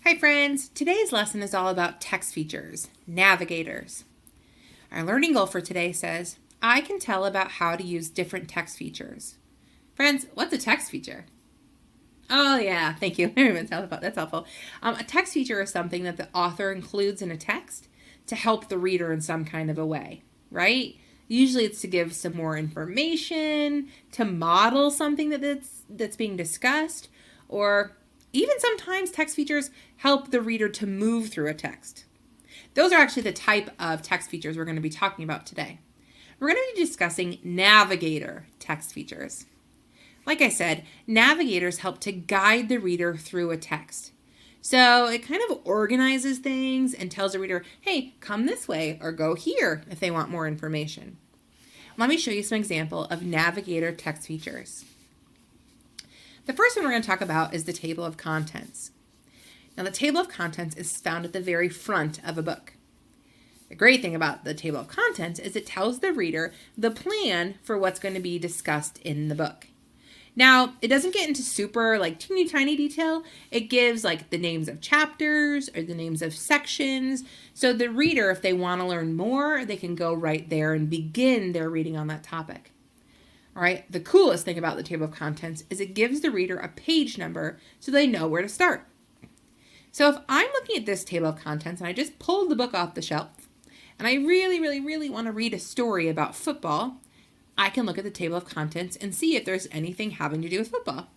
Hi friends, today's lesson is all about text features, navigators. Our learning goal for today says, I can tell about how to use different text features. Friends, what's a text feature? Oh yeah, thank you. That's helpful. A text feature is something that the author includes in a text to help the reader in some kind of a way, right? Usually it's to give some more information, to model something that's being discussed, or even sometimes text features help the reader to move through a text. Those are actually the type of text features we're going to be talking about today. We're going to be discussing navigator text features. Like I said, navigators help to guide the reader through a text. So it kind of organizes things and tells the reader, hey, come this way or go here if they want more information. Let me show you some example of navigator text features. The first one we're going to talk about is the table of contents. Now the table of contents is found at the very front of a book. The great thing about the table of contents is it tells the reader the plan for what's going to be discussed in the book. Now, it doesn't get into super teeny tiny detail. It gives the names of chapters or the names of sections. So the reader, if they want to learn more, they can go right there and begin their reading on that topic. All right, the coolest thing about the table of contents is it gives the reader a page number so they know where to start. So if I'm looking at this table of contents and I just pulled the book off the shelf and I really want to read a story about football, I can look at the table of contents and see if there's anything having to do with football.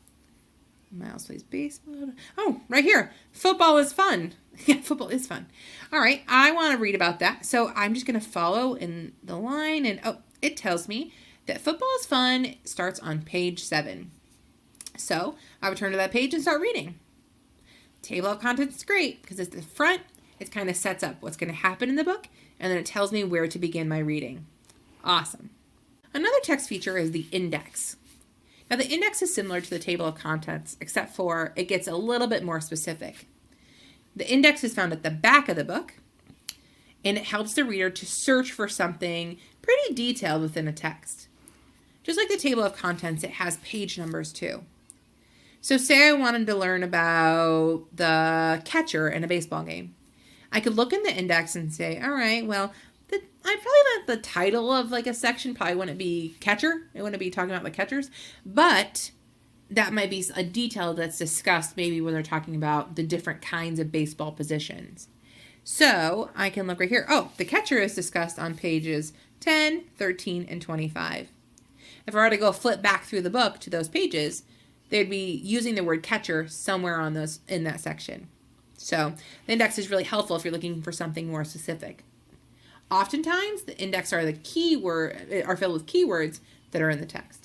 Miles plays baseball. Oh, right here. Football is fun. Yeah, football is fun. All right, I want to read about that. So I'm just going to follow in the line and it tells me that football is fun starts on page 7. So I would turn to that page and start reading. Table of contents is great because at the front, it kind of sets up what's going to happen in the book, and then it tells me where to begin my reading. Awesome. Another text feature is the index. Now the index is similar to the table of contents, except for it gets a little bit more specific. The index is found at the back of the book, and it helps the reader to search for something pretty detailed within a text. Just like the table of contents, it has page numbers too. So say I wanted to learn about the catcher in a baseball game. I could look in the index and say, all right, well, I probably not the title of a section probably wouldn't be catcher. It wouldn't be talking about the catchers, but that might be a detail that's discussed maybe when they're talking about the different kinds of baseball positions. So I can look right here. Oh, the catcher is discussed on pages 10, 13, and 25. If I were to go flip back through the book to those pages, they'd be using the word catcher somewhere on those in that section. So the index is really helpful if you're looking for something more specific. Oftentimes, the index are filled with keywords that are in the text.